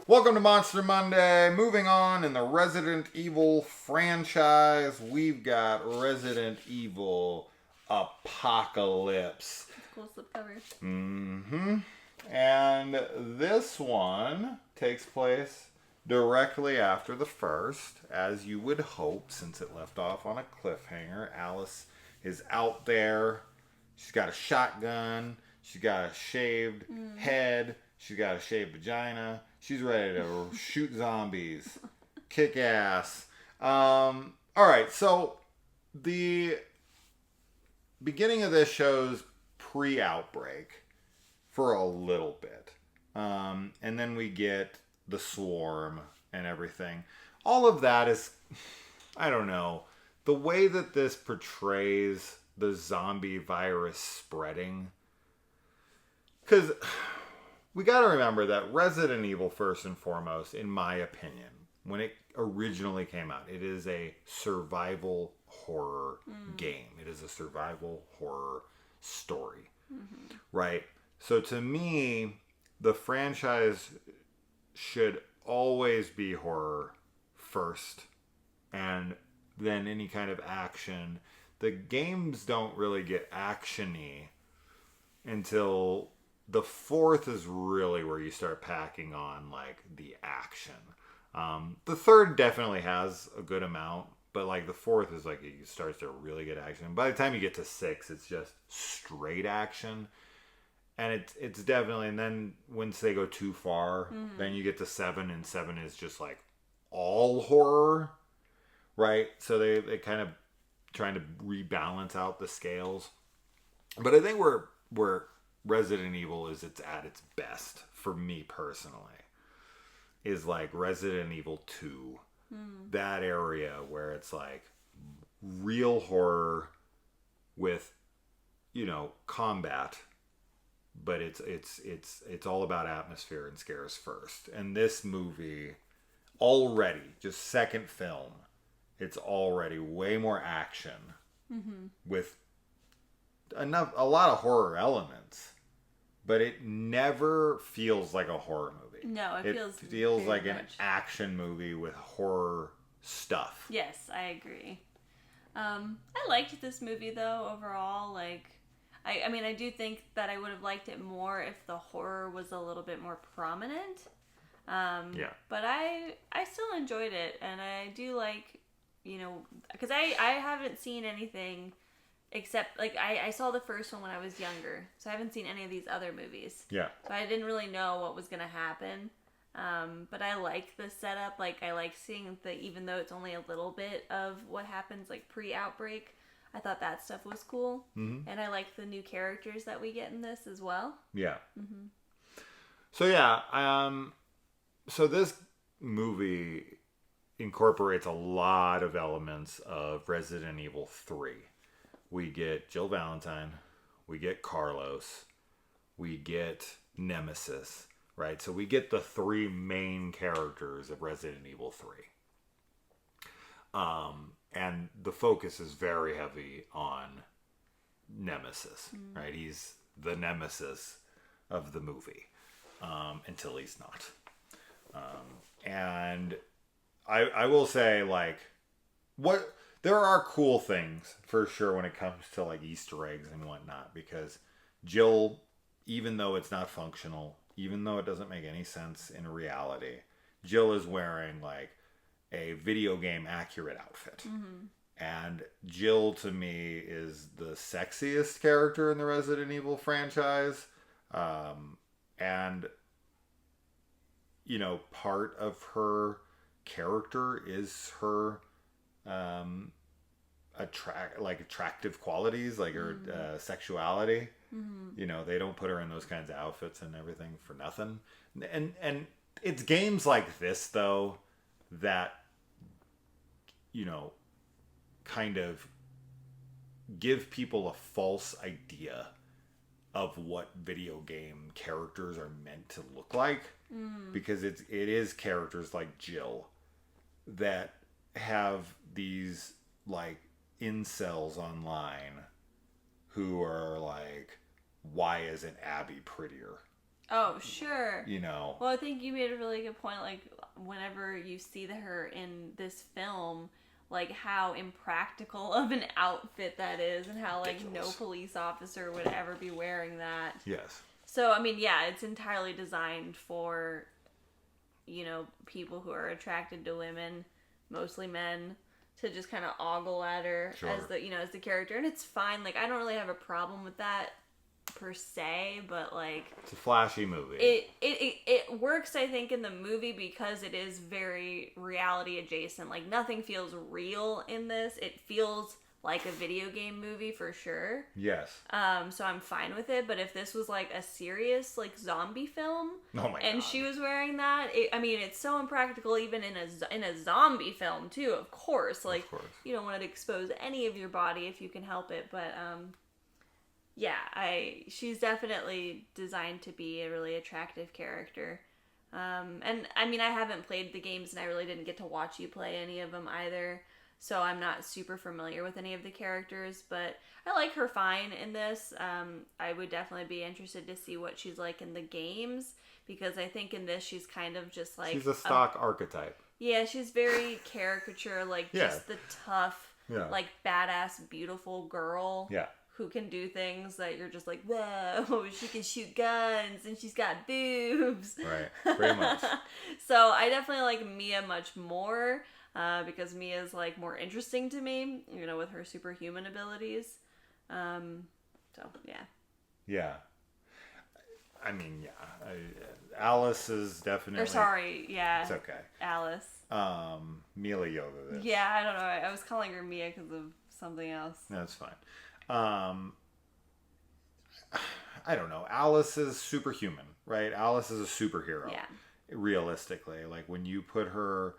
Welcome to Monster Monday. Moving on in the Resident Evil franchise, we've got Resident Evil Apocalypse. It's a cool slipcover. And this one takes place directly after the first, as you would hope, since it left off on a cliffhanger. Alice is out there. She's got a shotgun. She's got a shaved head. She's got a shaved vagina. She's ready to shoot zombies. Kick ass. Alright, so the beginning of this show's pre-outbreak for a little bit. And then we get the swarm and everything. All of that is, I don't know, the way that this portrays the zombie virus spreading. Because we got to remember that Resident Evil, first and foremost, in my opinion, when it originally came out, it is a survival horror game. It is a survival horror story. Right? So to me, the franchise should always be horror first, and then any kind of action. The games don't really get action-y until the fourth is really where you start packing on like the action. The third definitely has a good amount, but like the fourth is like it starts to really get action. By the time you get to 6, it's just straight action. And it's definitely, and then once they go too far, then you get to 7, and 7 is just like all horror, right? So they kind of trying to rebalance out the scales. But I think where Resident Evil is at its best, for me personally, is like Resident Evil 2. That area where it's like real horror with, combat. But it's all about atmosphere and scares first. And this movie, already, just second film, it's already way more action with a lot of horror elements. But it never feels like a horror movie. No, it feels like an much action movie with horror stuff. Yes, I agree. I liked this movie though overall. Like, I mean, I do think that I would have liked it more if the horror was a little bit more prominent. Yeah. But I still enjoyed it, and I do like, because I haven't seen anything except, like, I saw the first one when I was younger, so I haven't seen any of these other movies. Yeah. So I didn't really know what was going to happen. But I like the setup. Like, I like seeing even though it's only a little bit of what happens, like, pre-outbreak, I thought that stuff was cool. And I like the new characters that we get in this as well. Yeah. So, yeah. So this movie incorporates a lot of elements of Resident Evil 3. We get Jill Valentine, we get Carlos, we get Nemesis, right? So we get the 3 main characters of Resident Evil 3. And the focus is very heavy on Nemesis, right? He's the Nemesis of the movie, until he's not. And I will say, like, there are cool things for sure when it comes to like Easter eggs and whatnot, because Jill, even though it's not functional, even though it doesn't make any sense in reality, Jill is wearing like a video game accurate outfit. And Jill to me is the sexiest character in the Resident Evil franchise. And part of her character is her attractive qualities, like her sexuality. They don't put her in those kinds of outfits and everything for nothing. And it's games like this though that kind of give people a false idea of what video game characters are meant to look like, because it is characters like Jill that have these like incels online who are like, why isn't Abby prettier? Oh, sure. You know. Well, I think you made a really good point. Like, whenever you see her in this film, like how impractical of an outfit that is, and how like no police officer would ever be wearing that. Yes. So, I mean, yeah, it's entirely designed for, people who are attracted to women, mostly men, to just kind of ogle at her as the character, and it's fine. Like, I don't really have a problem with that per se, but like, it's a flashy movie. It works, I think, in the movie because it is very reality adjacent. Like, nothing feels real in this. It feels like a video game movie for sure. Yes. So I'm fine with it. But if this was like a serious like zombie film, and she was wearing that, it's so impractical even in a zombie film too. Of course, like you don't want to expose any of your body if you can help it. But she's definitely designed to be a really attractive character. And I mean, I haven't played the games, and I really didn't get to watch you play any of them either. So I'm not super familiar with any of the characters, but I like her fine in this. I would definitely be interested to see what she's like in the games, because I think in this she's kind of just like... She's a stock archetype. Yeah, she's very caricature, like just the tough, like badass, beautiful girl. Yeah. Who can do things that you're just like, whoa, she can shoot guns and she's got boobs. Right, very much. So I definitely like Mia much more. Because Mia's like more interesting to me, with her superhuman abilities. So yeah. Yeah. I mean, yeah. Alice is definitely. Or sorry, yeah. It's okay. Alice. Mila Jovovich. Yeah, I don't know. I was calling her Mia because of something else. That's fine. I don't know. Alice is superhuman, right? Alice is a superhero. Yeah. Realistically, like when you put her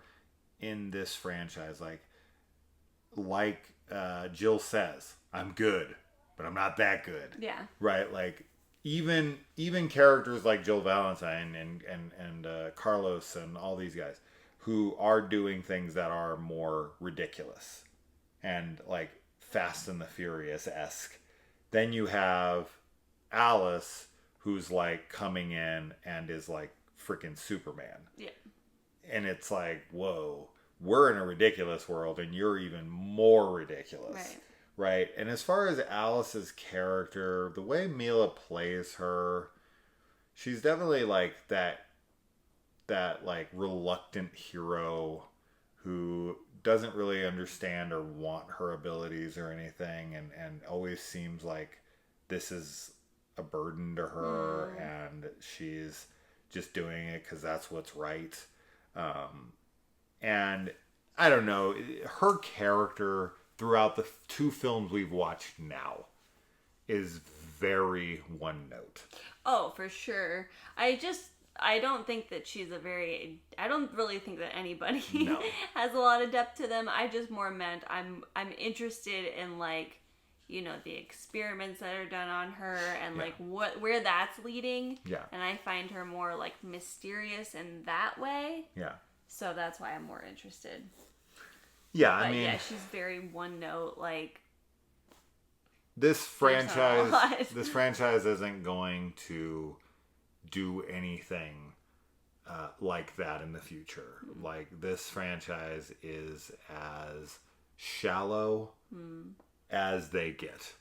in this franchise, like Jill says, I'm good, but I'm not that good. Yeah. Right? Like even characters like Jill Valentine and Carlos and all these guys who are doing things that are more ridiculous and like Fast and the Furious-esque. Then you have Alice, who's like coming in and is like freaking Superman. Yeah. And it's like, whoa, we're in a ridiculous world and you're even more ridiculous. Right? And as far as Alice's character, the way Mila plays her, she's definitely like that like reluctant hero who doesn't really understand or want her abilities or anything, and always seems like this is a burden to her and she's just doing it because that's what's right. And I don't know, her character throughout the two films we've watched now is very one note. Oh, for sure. I don't think that I don't really think that anybody has a lot of depth to them. I just more meant I'm interested in like, the experiments that are done on her and like where that's leading. Yeah. And I find her more like mysterious in that way. Yeah. So that's why I'm more interested. Yeah, but I mean, yeah, she's very one note. Like this franchise isn't going to do anything like that in the future. Like this franchise is as shallow as they get.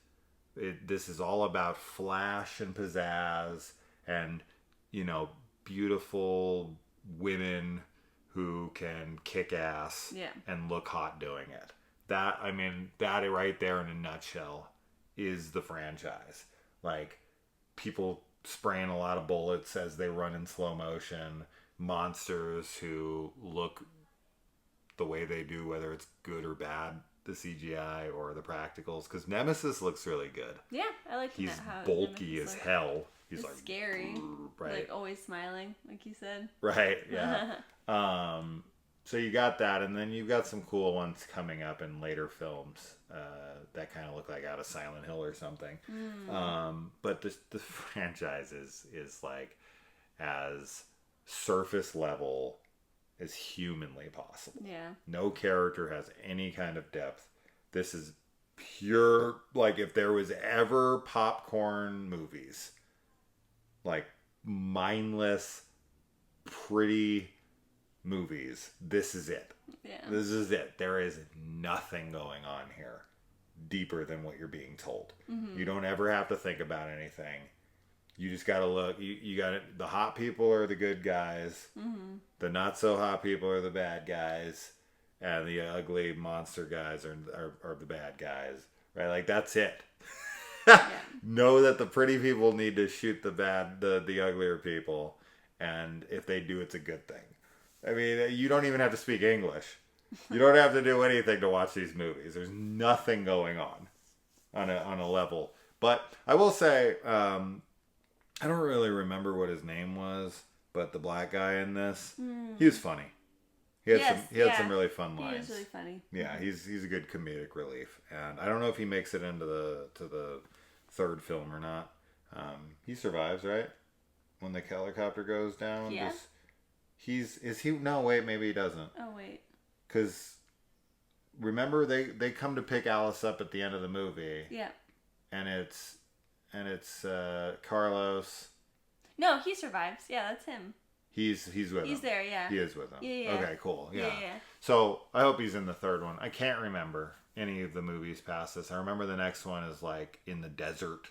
This is all about flash and pizzazz and beautiful women who can kick ass and look hot doing it. That right there in a nutshell is the franchise. Like people spraying a lot of bullets as they run in slow motion, monsters who look the way they do, whether it's good or bad, the CGI or the practicals, because Nemesis looks really good. Yeah, I like he's bulky as hell. He's like scary, right? Like always smiling, like you said. Right. Yeah. So you got that, and then you've got some cool ones coming up in later films that kind of look like out of Silent Hill or something. But the franchise is like as surface level as humanly possible. Yeah. No character has any kind of depth. This is pure, like if there was ever popcorn movies, like mindless, pretty movies. This is it. Yeah. This is it. There is nothing going on here deeper than what you're being told. Mm-hmm. You don't ever have to think about anything. You just gotta look. You got it. The hot people are the good guys. Mm-hmm. The not so hot people are the bad guys, and the ugly monster guys are the bad guys. Right? Like that's it. Yeah. Know that the pretty people need to shoot the uglier people, and if they do, it's a good thing. I mean, you don't even have to speak English. You don't have to do anything to watch these movies. There's nothing going on a level. But I will say, I don't really remember what his name was, but the black guy in this, he was funny. He had some really fun lines. He was really funny. Yeah, he's a good comedic relief, and I don't know if he makes it into the third film or not. He survives, right? When the helicopter goes down. Yeah. No, wait, maybe he doesn't. Oh wait. Because remember they come to pick Alice up at the end of the movie. Yeah. And it's Carlos. No, he survives. Yeah, that's him. He's with him. He's there, yeah. He is with him. Yeah. Okay, cool. Yeah. Yeah. So I hope he's in the third one. I can't remember any of the movies past this. I remember the next one is like in the desert,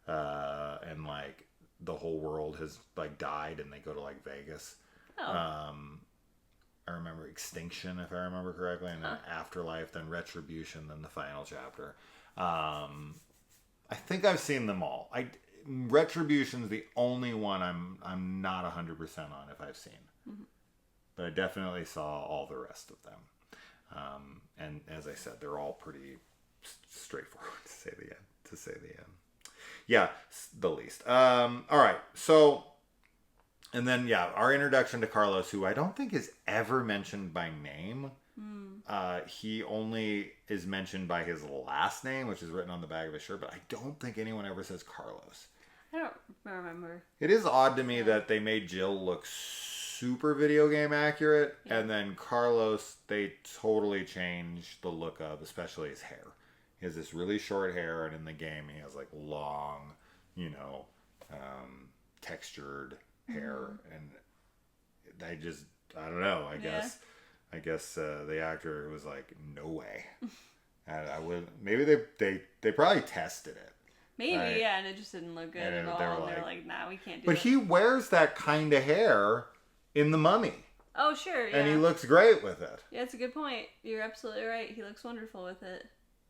and like the whole world has like died, and they go to like Vegas. Oh. I remember Extinction, if I remember correctly, and then Afterlife, then Retribution, then the final chapter. I think I've seen them all. Retribution's the only one I'm not 100% on if I've seen. Mm-hmm. But I definitely saw all the rest of them. And as I said, they're all pretty straightforward to say the end. Yeah, the least. All right. So, and then, yeah, our introduction to Carlos, who I don't think is ever mentioned by name. He only is mentioned by his last name, which is written on the back of his shirt, but I don't think anyone ever says Carlos. I don't remember. It is odd to me that they made Jill look super video game accurate, and then Carlos, they totally changed the look of, especially his hair. He has this really short hair, and in the game he has like long, textured hair, and I don't know, I guess the actor was like, no way. And I would, maybe they probably tested it. Maybe, right? yeah, and it just didn't look good at all. And they're like, nah, we can't do But that. he wears that kind of hair in The Mummy. Oh, sure, yeah. And he looks great with it. Yeah, it's a good point. You're absolutely right. He looks wonderful with it.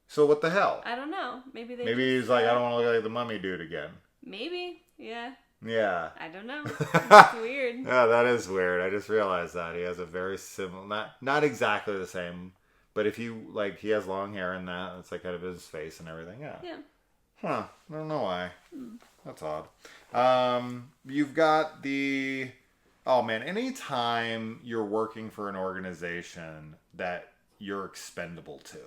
So what the hell? I don't know. Maybe he's like, I don't want to look like the Mummy dude again. Maybe, yeah. Yeah. I don't know. It's weird. Yeah, that is weird. I just realized that. He has a very similar, not exactly the same, but if you, like, he has long hair in that, it's like kind of his face and everything, yeah. Yeah. Huh. I don't know why. That's odd. You've got the... Oh, man. Anytime you're working for an organization that you're expendable to,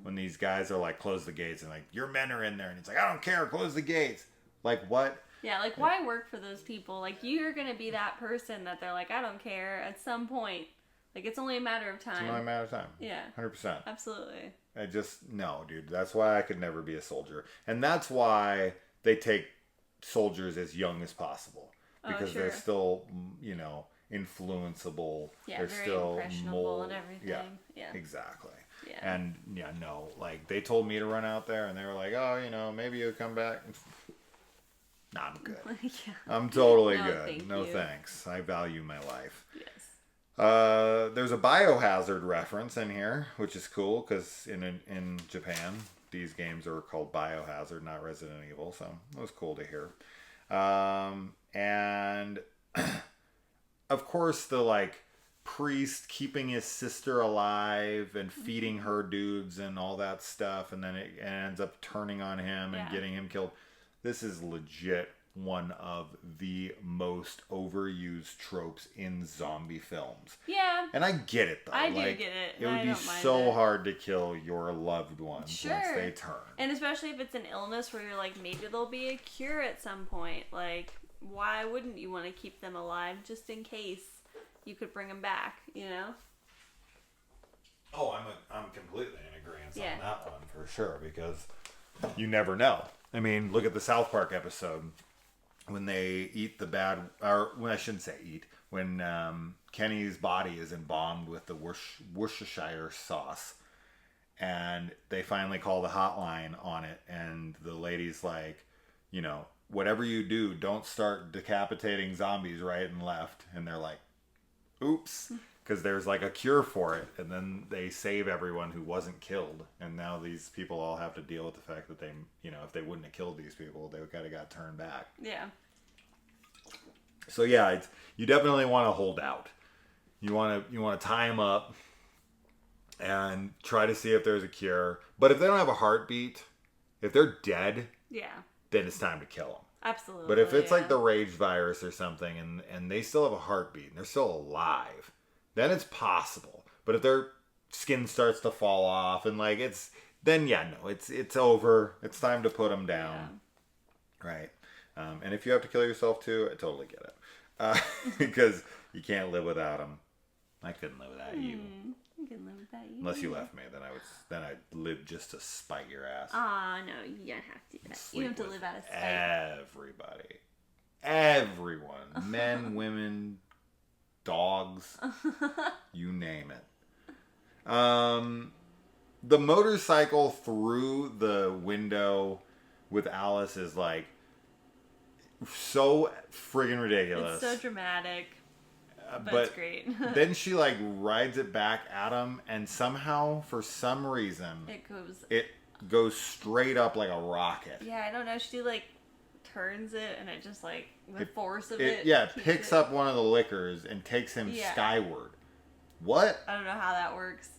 when these guys are like, close the gates, and like, your men are in there, and it's like, I don't care, close the gates. Like, what? Yeah, like, why work for those people? Like, you're going to be that person that they're like, I don't care, at some point. Like, it's only a matter of time. It's only a matter of time. Yeah. 100%. Absolutely. No, dude. That's why I could never be a soldier. And that's why they take soldiers as young as possible. Because they're still, influenceable. Yeah, they're very still impressionable and everything. Yeah. Exactly. Yeah. And, like, they told me to run out there, and they were like, oh, maybe you'll come back. Nah, I'm good. Yeah. I'm totally No, good. No you. thanks. I value my life. Yes. There's a biohazard reference in here, which is cool because in Japan, these games are called Biohazard, not Resident Evil. So it was cool to hear. And of course, the like priest keeping his sister alive and feeding her dudes and all that stuff, and then it ends up turning on him and getting him killed. This is legit one of the most overused tropes in zombie films. Yeah. And I get it, though. I do get it. It would be so hard to kill your loved ones once they turn. And especially if it's an illness where you're like, maybe there'll be a cure at some point. Like, why wouldn't you want to keep them alive just in case you could bring them back, Oh, I'm completely in agreement on that one for sure, because you never know. I mean, look at the South Park episode when they eat the bad, or when I shouldn't say eat, when Kenny's body is embalmed with the Worcestershire sauce, and they finally call the hotline on it, and the lady's like, you know, whatever you do, don't start decapitating zombies right and left. And they're like, oops, because there's like a cure for it. And then they save everyone who wasn't killed. And now these people all have to deal with the fact that they, you know, if they wouldn't have killed these people, they kind of got turned back. Yeah. So yeah, you definitely want to hold out. You want to tie them up and try to see if there's a cure. But if they don't have a heartbeat, if they're dead, yeah, then it's time to kill them. Absolutely. But if it's like the rage virus or something, and they still have a heartbeat and they're still alive, then it's possible. But if their skin starts to fall off and like it's over. It's time to put them down, right? And if you have to kill yourself too, I totally get it, because you can't live without them. I couldn't live without you. I can live without you. Unless you left me, then I'd live just to spite your ass. Ah, no, you don't have to do that. You have to live out of spite. Everyone, men, women, dogs, you name it. The motorcycle through the window with Alice is like so friggin' ridiculous. It's so dramatic. But it's great. Then she like rides it back at him, and somehow, for some reason, it goes straight up like a rocket. Yeah, I don't know. She like turns it, and it just like the force of it. Yeah, picks up one of the liquors and takes him skyward. What? I don't know how that works.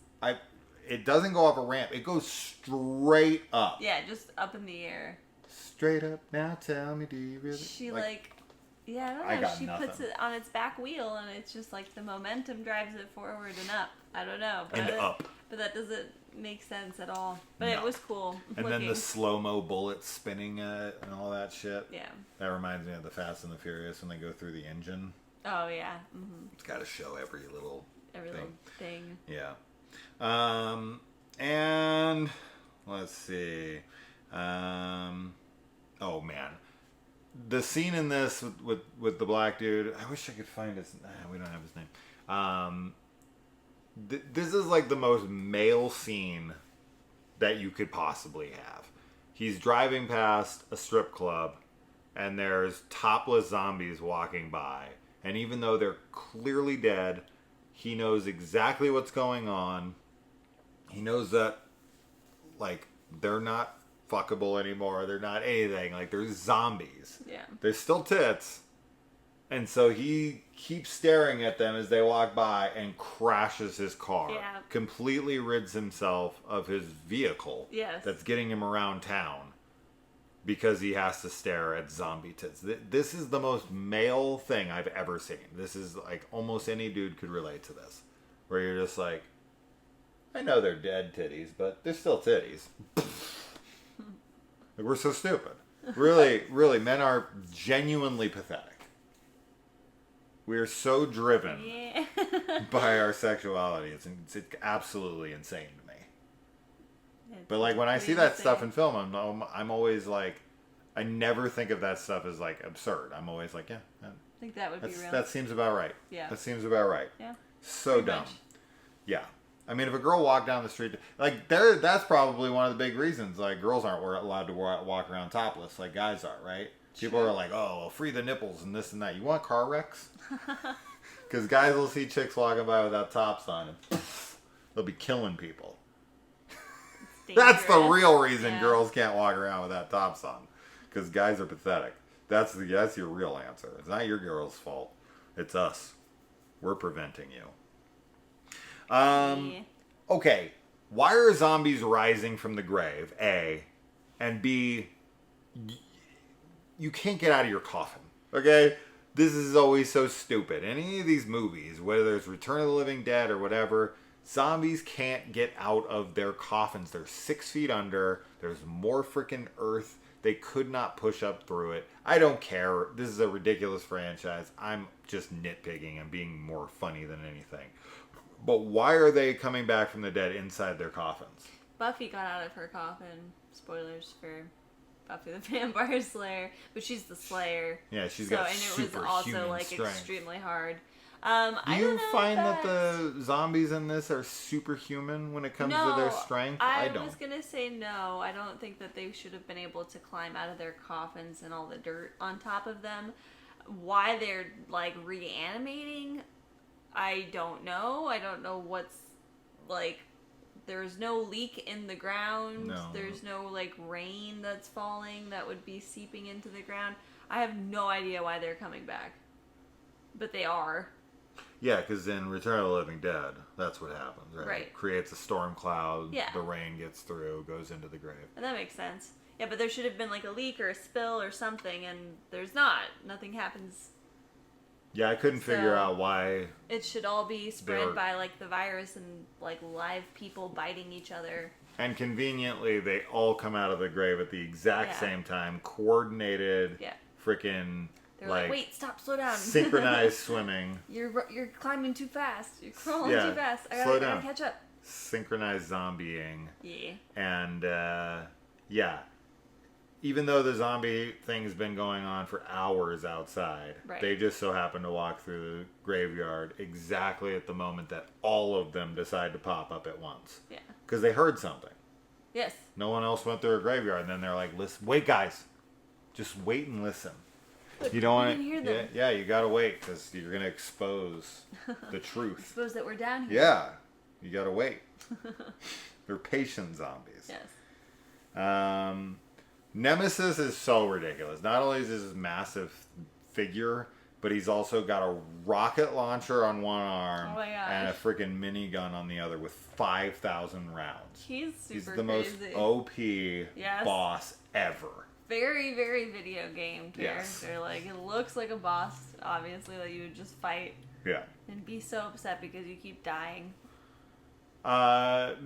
It doesn't go up a ramp. It goes straight up. Yeah, just up in the air. Straight up. Now tell me, do you really? She yeah, I don't know. She nothing. puts it on its back wheel, and it's just like the momentum drives it forward and up. I don't know. But that doesn't make sense at all. But it was cool. And then the slow-mo bullets spinning and all that shit. Yeah. That reminds me of the Fast and the Furious when they go through the engine. Oh, yeah. Mm-hmm. It's got to show every little thing. Yeah. And let's see. Oh, man. The scene in this with the black dude, I wish I could find his. We don't have his name. This is like the most male scene that you could possibly have. He's driving past a strip club, and there's topless zombies walking by, and even though they're clearly dead, he knows exactly what's going on. He knows that, like, they're not fuckable anymore. They're not anything. Like, they're zombies. Yeah. They're still tits. And so he keeps staring at them as they walk by and crashes his car. Yeah. Completely rids himself of his vehicle. Yes. That's getting him around town because he has to stare at zombie tits. This is the most male thing I've ever seen. This is like almost any dude could relate to this. Where you're just like, I know they're dead titties, but they're still titties. We're so stupid. Really, really, men are genuinely pathetic. We are so driven by our sexuality. It's absolutely insane to me. But like when I see that stuff in film, I'm always like, I never think of that stuff as like absurd. I'm always like, yeah, I think that would be real. That seems about right. Yeah, that seems about right. Yeah, so pretty dumb. Much. Yeah. I mean, if a girl walked down the street, like, that's probably one of the big reasons, like, girls aren't allowed to walk around topless like guys are, right? People are like, oh, well, free the nipples and this and that. You want car wrecks? Because guys will see chicks walking by without tops on, and they'll be killing people. That's the real reason girls can't walk around without tops on. Because guys are pathetic. That's your real answer. It's not your girl's fault. It's us. We're preventing you. Okay, why are zombies rising from the grave, A, and B, you can't get out of your coffin, okay? This is always so stupid. In any of these movies, whether it's Return of the Living Dead or whatever, zombies can't get out of their coffins. They're 6 feet under. There's more freaking earth. They could not push up through it. I don't care. This is a ridiculous franchise. I'm just nitpicking and being more funny than anything. But why are they coming back from the dead inside their coffins? Buffy got out of her coffin. Spoilers for Buffy the Vampire Slayer, but she's the Slayer. Yeah, she's got superhuman and it was also like strength. extremely hard. Do you find that the zombies in this are superhuman when it comes to their strength? I don't. I was gonna say no. I don't think that they should have been able to climb out of their coffins and all the dirt on top of them. Why they're like reanimating, I don't know. I don't know what's like. There's no leak in the ground. No. There's no like rain that's falling that would be seeping into the ground. I have no idea why they're coming back, but they are. Yeah, because in Return of the Living Dead, that's what happens, right? Right. It creates a storm cloud, Yeah. the rain gets through, goes into the grave. And that makes sense. Yeah, but there should have been like a leak or a spill or something, and there's not. Nothing happens. Yeah, I couldn't figure out why. It should all be spread by like the virus and like live people biting each other. And conveniently, they all come out of the grave at the exact same time, coordinated, freaking... They're like, wait, stop, slow down. Synchronized swimming. You're climbing too fast. You're crawling too fast. I gotta catch up. Synchronized zombieing. Yeah. And, even though the zombie thing's been going on for hours outside, they just so happen to walk through the graveyard exactly at the moment that all of them decide to pop up at once. Yeah. Because they heard something. Yes. No one else went through a graveyard. And then they're like, listen, wait, guys. Just wait and listen. But you don't want to hear them. Yeah, you gotta wait because you're gonna expose the truth. Expose that we're down here. Yeah, you gotta wait. They're patient zombies. Yes. Nemesis is so ridiculous. Not only is this massive figure, but he's also got a rocket launcher on one arm and a freaking minigun on the other with 5,000 rounds. He's super He's the crazy. most OP boss ever. Very, very video game character. Yes. Like, it looks like a boss, obviously, that you would just fight. Yeah. And be so upset because you keep dying. Not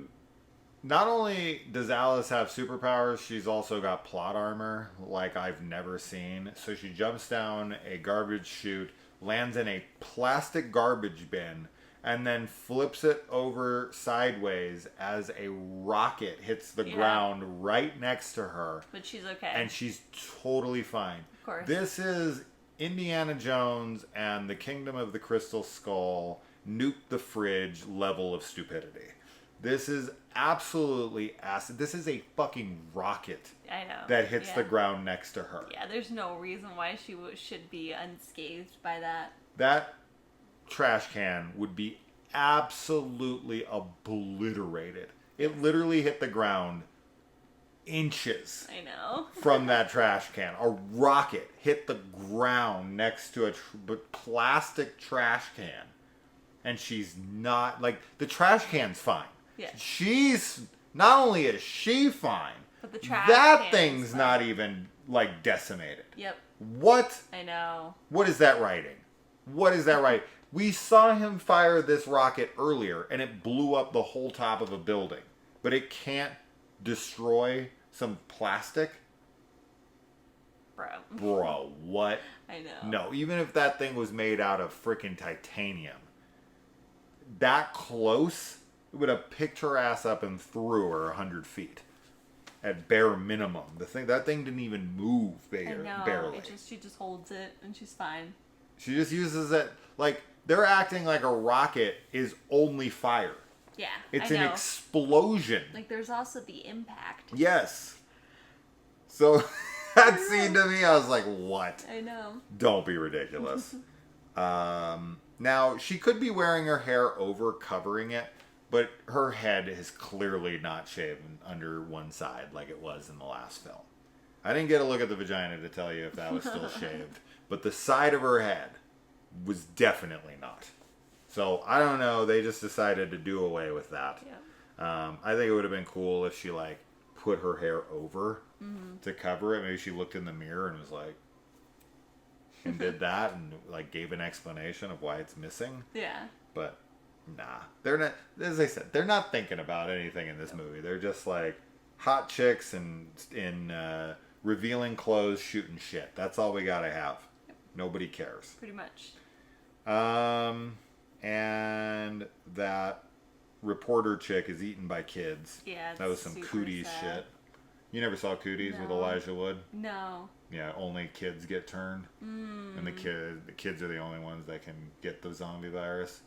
only does Alice have superpowers, she's also got plot armor like I've never seen. So she jumps down a garbage chute, lands in a plastic garbage bin, and then flips it over sideways as a rocket hits the ground right next to her. But she's okay. And she's totally fine. Of course. This is Indiana Jones and the Kingdom of the Crystal Skull nuke the fridge level of stupidity. This is absolutely acid. This is a fucking rocket. I know. That hits the ground next to her. Yeah, there's no reason why she should be unscathed by that. That trash can would be absolutely obliterated. It literally hit the ground inches. I know. From that trash can. A rocket hit the ground next to a plastic trash can. And she's not, like, the trash can's fine. Yeah. She's, not only is she fine, but the trash that thing's not even, like, decimated. Yep. What? I know. What is that writing? What is that writing? We saw him fire this rocket earlier, and it blew up the whole top of a building. But it can't destroy some plastic? Bro, what? I know. No, even if that thing was made out of freaking titanium, that close, it would have picked her ass up and threw her 100 feet. At bare minimum. That thing didn't even move barely. She just holds it and she's fine. She just uses it, like, they're acting like a rocket is only fire. Yeah, it's an explosion. Like, there's also the impact. Yes. So, that scene to me, I was like, what? I know. Don't be ridiculous. Now, she could be wearing her hair over covering it, but her head is clearly not shaven under one side like it was in the last film. I didn't get a look at the vagina to tell you if that was still shaved, but the side of her head was definitely not. So, I don't know. They just decided to do away with that. Yeah. I think it would have been cool if she, like, put her hair over to cover it. Maybe she looked in the mirror and was like, and did that and, like, gave an explanation of why it's missing. Yeah. But, nah. They're not, as I said, they're not thinking about anything in this movie. They're just, like, hot chicks and in revealing clothes shooting shit. That's all we gotta have. Yep. Nobody cares. Pretty much. And that reporter chick is eaten by kids. Yeah, that was some cooties shit. You never saw Cooties with No. Elijah Wood? No. Yeah, only kids get turned, and the kids are the only ones that can get the zombie virus.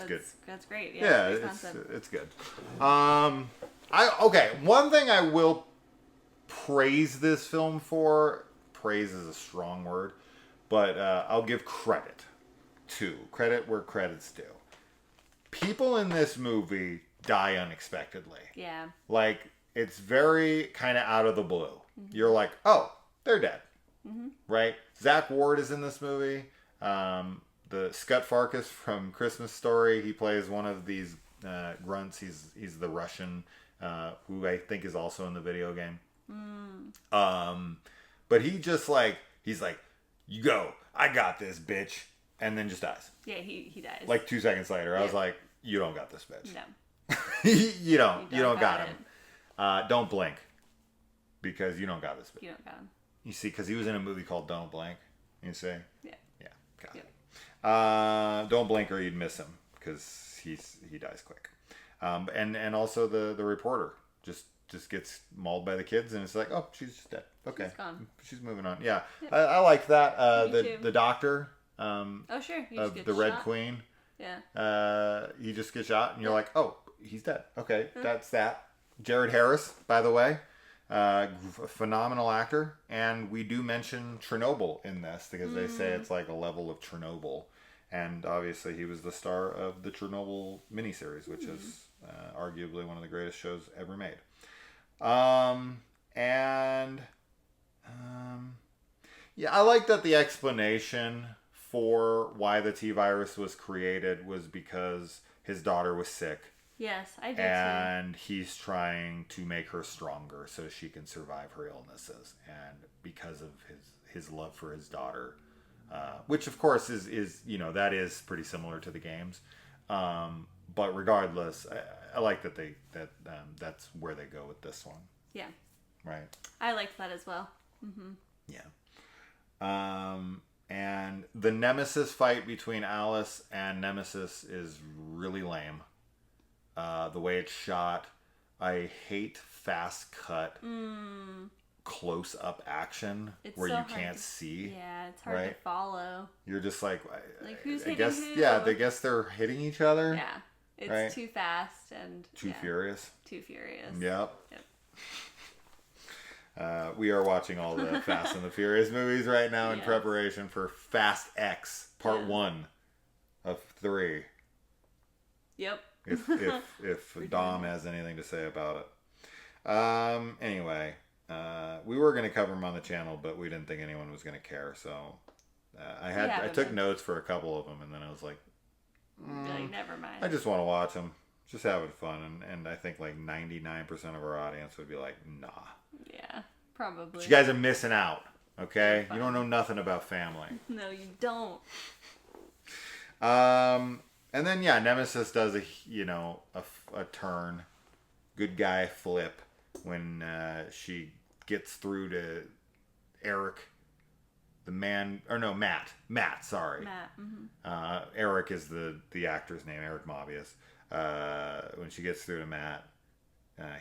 Good. That's great. Yeah, Great concept. it's good. One thing I will praise this film for. Praise is a strong word, but I'll give credit where credit's due. People in this movie die unexpectedly. Yeah. Like, it's very kind of out of the blue. You're like, oh, they're dead. Right? Zach Ward is in this movie. The Scut Farkas from Christmas Story, he plays one of these grunts. He's the Russian who I think is also in the video game. But he just he's like, you go, I got this, bitch. And then just dies. Yeah, he dies. Like 2 seconds later, I was like, you don't got this, bitch. No. You don't got it. him. Don't blink. Because you don't got this bitch. You don't got him. You see, because he was in a movie called Don't Blink. You see? Yeah. Yeah, got it. Don't blink or you'd miss him. Because he dies quick. And also the reporter just gets mauled by the kids, and it's like, oh, she's just dead. Okay, she's gone. She's moving on. Yeah, yep. I like that. Me too. The doctor. Oh sure, he of just gets the Red shot. Queen. Yeah. He just gets shot, and you're like, oh, he's dead. Okay, that's that. Jared Harris, by the way, phenomenal actor, and we do mention Chernobyl in this because they say it's like a level of Chernobyl, and obviously he was the star of the Chernobyl miniseries, which is arguably one of the greatest shows ever made. Yeah, I like that the explanation for why the T-virus was created was because his daughter was sick. Yes, I did and he's trying to make her stronger so she can survive her illnesses. And because of his love for his daughter, which of course is that is pretty similar to the games. But regardless, I like that that's where they go with this one. Yeah. Right. I liked that as well. Mm-hmm. Yeah. And the Nemesis fight between Alice and Nemesis is really lame. The way it's shot, I hate fast cut, close up action where so you can't see. Yeah, it's hard to follow. You're just like who's hitting who? Yeah, I guess they're hitting each other. Yeah, it's too fast and too furious. Too furious. Yep. We are watching all the Fast and the Furious movies right now in preparation for Fast X Part 1 of 3. Yep. If Dom has anything to say about it. Anyway, we were going to cover them on the channel, but we didn't think anyone was going to care. So I took notes for a couple of them, and then I was like, never mind. I just want to watch them, just having fun. And I think like 99% of our audience would be like, nah. Yeah, probably. But you guys are missing out. Okay, you don't know nothing about family. No, you don't. And then Nemesis does a turn, good guy flip when she gets through to Eric, Matt. Sorry, Matt. Mm-hmm. Eric is the actor's name, Eric Mobius. When she gets through to Matt,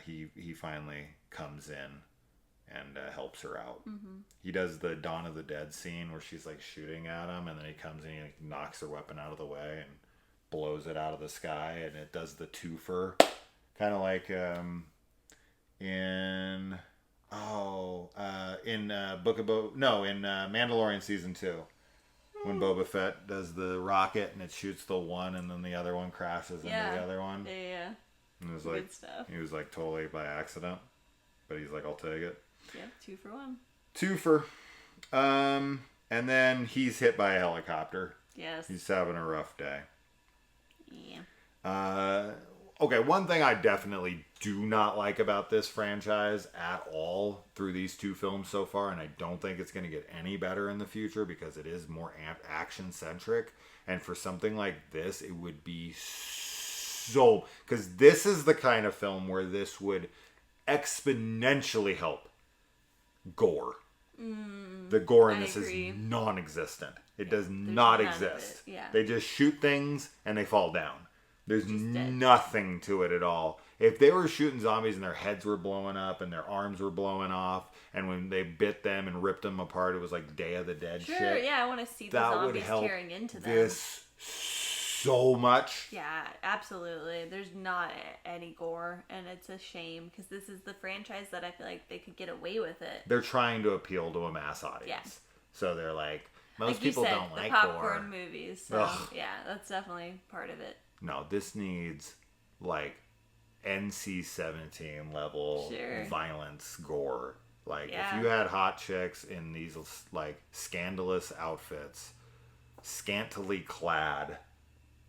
he finally comes in and helps her out. Mm-hmm. He does the Dawn of the Dead scene where she's like shooting at him, and then he comes in and he knocks her weapon out of the way and blows it out of the sky, and it does the twofer, kind of like in Mandalorian season 2, when Boba Fett does the rocket and it shoots the one and then the other one crashes into the other one. Yeah. And it was good stuff. He was like totally by accident, but he's like, I'll take it. Yeah, 2 for 1. Twofer. And then he's hit by a helicopter. Yes. He's having a rough day. Yeah. Okay, one thing I definitely do not like about this franchise at all through these 2 films so far, and I don't think it's going to get any better in the future because it is more action-centric, and for something like this, it would be so... Because this is the kind of film where this would exponentially help gore. The gore in this is non-existent. It does not exist. Yeah. They just shoot things and they fall down. There's Just dead. nothing to it at all. If they were shooting zombies and their heads were blowing up and their arms were blowing off, and when they bit them and ripped them apart, it was like Day of the Dead Sure, shit. yeah, I want to see the That would zombies help tearing into them. this so much. Yeah, absolutely. There's not any gore, and it's a shame because this is the franchise that I feel like they could get away with it. They're trying to appeal to a mass audience. Yeah. So they're like, most Like you people said, don't the like popcorn gore. movies. So, Ugh. yeah, that's definitely part of it. No, this needs like NC-17 level Sure. violence, gore. Like Yeah. if you had hot chicks in these like scandalous outfits, scantily clad,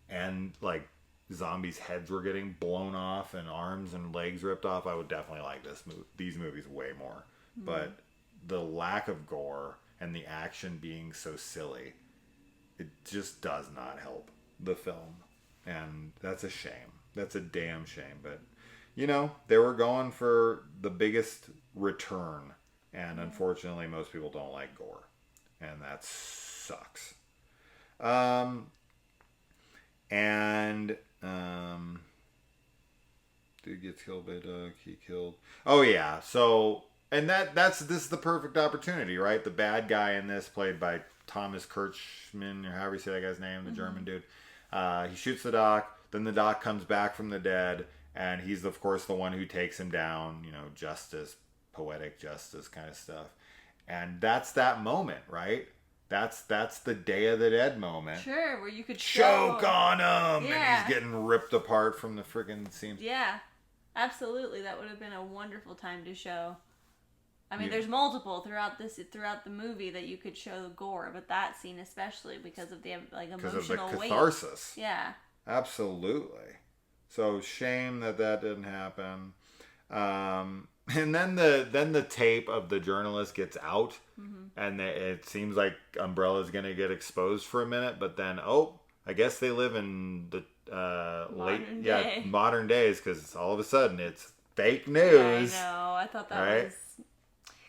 and like zombies' heads were getting blown off and arms and legs ripped off, I would definitely like these movies way more. Mm-hmm. But the lack of gore and the action being so silly, it just does not help the film. And that's a shame. That's a damn shame. But, you know, they were going for the biggest return. And unfortunately, most people don't like gore. And that sucks. Dude gets killed by a dog. He killed. Oh, yeah. So, and this is the perfect opportunity, right? The bad guy in this, played by Thomas Kirchman, or however you say that guy's name, the German dude. He shoots the doc, then the doc comes back from the dead, and he's, of course, the one who takes him down, you know, justice, poetic justice kind of stuff. And that's that moment, right? That's the Day of the Dead moment. Sure, where you could Choke on him! Yeah. And he's getting ripped apart from the freaking seams. Yeah, absolutely. That would have been a wonderful time to show. I mean, Yeah. there's multiple throughout the movie that you could show the gore, but that scene especially because of the like Because of the emotional weight. catharsis. Yeah. Absolutely. So shame that didn't happen. And then the tape of the journalist gets out, and it seems like Umbrella's gonna get exposed for a minute, but then I guess they live in the modern days, because all of a sudden it's fake news. Yeah, I know. I thought that Right? was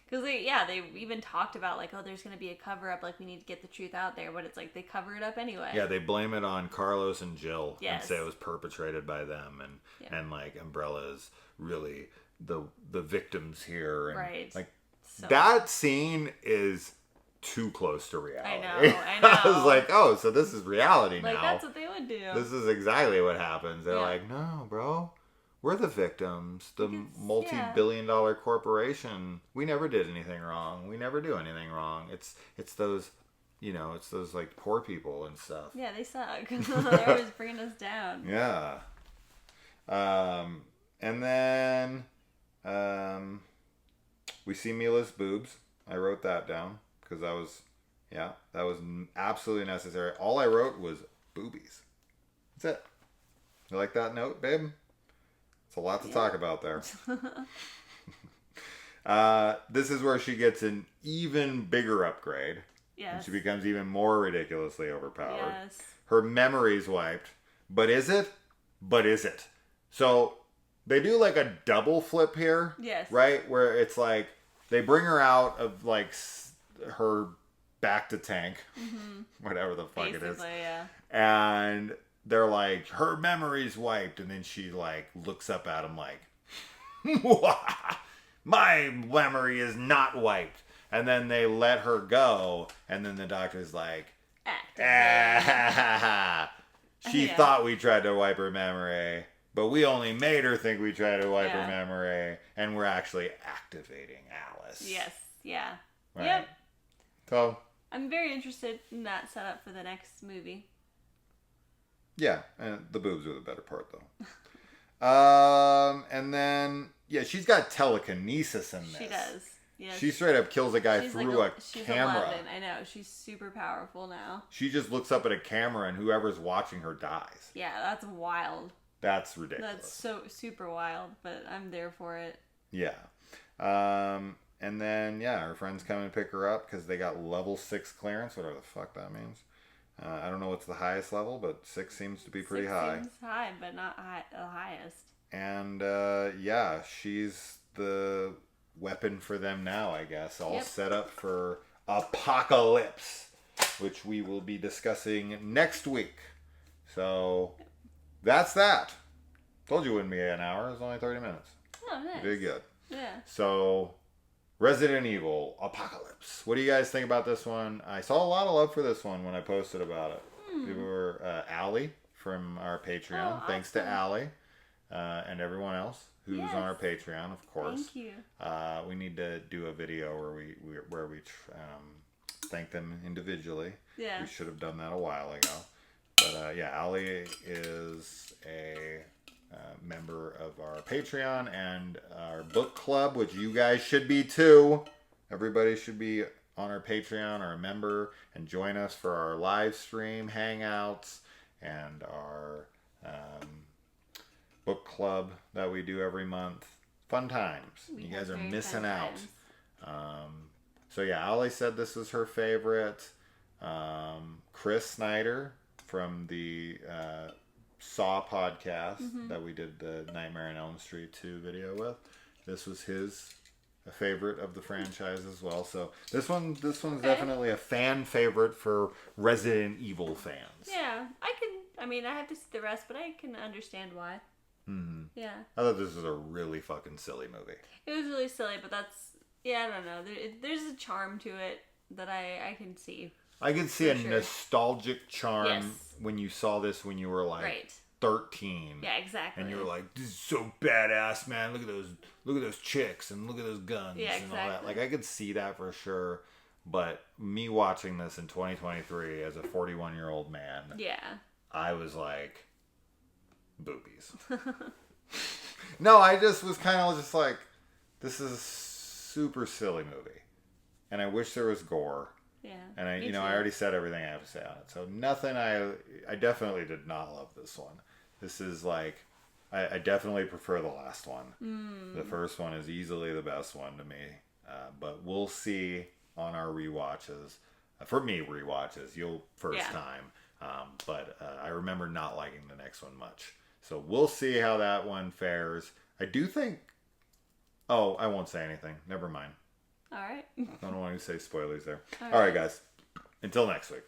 because they even talked about like, oh, there's gonna be a cover up, like we need to get the truth out there, but it's like they cover it up anyway. Yeah, they blame it on Carlos and Jill and Yes. say it was perpetrated by them, and like Umbrella is really the victims here, and Right. like So- that scene is too close to reality. I know. I was like, oh, so this is reality like now. that's what they would do. This is exactly what happens. They're Yeah. like, no, bro, we're the victims. The Because, multi-billion-dollar corporation. We never did anything wrong. We never do anything wrong. It's those, it's those like poor people and stuff. Yeah, they suck. They're always bringing us down. Yeah. And then we see Mila's boobs. I wrote that down because that was absolutely necessary. All I wrote was boobies. That's it. You like that note, babe? It's a lot to talk about there. This is where she gets an even bigger upgrade. Yes. And she becomes even more ridiculously overpowered. Yes. Her memory's wiped. But is it? So they do like a double flip here. Yes. Right? Where it's like they bring her out of like her back to tank. Whatever the fuck it is. Basically, yeah. And they're like, her memory's wiped. And then she like looks up at him like, my memory is not wiped. And then they let her go. And then the doctor's like, she Yeah. thought we tried to wipe her memory, but we only made her think we tried to wipe her Yeah. memory, and we're actually activating Alice. Yes. Yeah. Right. Yep. So, I'm very interested in that setup for the next movie. yeah, and the boobs are the better part, though. And then, yeah, she's got telekinesis in this. She does. Yes. She straight up kills a guy She's through like a camera. 11. I know. She's super powerful now. She just looks up at a camera, and whoever's watching her dies. Yeah, that's wild. That's ridiculous. That's so super wild, but I'm there for it. Yeah. And then, her friends come and pick her up because they got level 6 clearance, whatever the fuck that means. I don't know what's the highest level, but 6 seems to be pretty 6 high. Seems high, but not the highest. And, she's the weapon for them now, I guess. All set up for Apocalypse, which we will be discussing next week. So, that's that. Told you it wouldn't be an hour. It was only 30 minutes. Oh, nice. You did good. Yeah. So, Resident Evil Apocalypse. What do you guys think about this one? I saw a lot of love for this one when I posted about it. People were Allie from our Patreon. Oh, awesome. Thanks to Allie and everyone else who's on our Patreon, of course. Thank you. We need to do a video where we thank them individually. Yeah. We should have done that a while ago. But yeah, Allie is a member of our Patreon and our book club, which you guys should be too. Everybody should be on our Patreon or a member and join us for our live stream hangouts and our book club that we do every month. Fun times. You guys are missing out. So yeah, Allie said this is her favorite. Chris Snyder from the Saw podcast that we did the Nightmare on Elm Street 2 video with. This was his favorite of the franchise as well. So this one's definitely a fan favorite for Resident Evil fans. Yeah, I have to see the rest, but I can understand why. Mm-hmm. Yeah. I thought this was a really fucking silly movie. It was really silly, but I don't know. There's a charm to it that I can see. I can see a nostalgic charm when you saw this when you were like 13. Yeah, exactly. And you were like, "This is so badass, man! Look at those chicks and look at those guns and all that." Like I could see that for sure. But me watching this in 2023 as a 41-year-old man, I was like, boobies. No, I just was kind of just like, this is a super silly movie, and I wish there was gore. Yeah. And I already said everything I have to say on it. So nothing. I definitely did not love this one. This is like, I definitely prefer the last one. The first one is easily the best one to me. But we'll see on our rewatches. For me, rewatches, you'll first time. But I remember not liking the next one much. So we'll see how that one fares. I do think. Oh, I won't say anything. Never mind. All right. I don't want to say spoilers there. All right, guys. Until next week.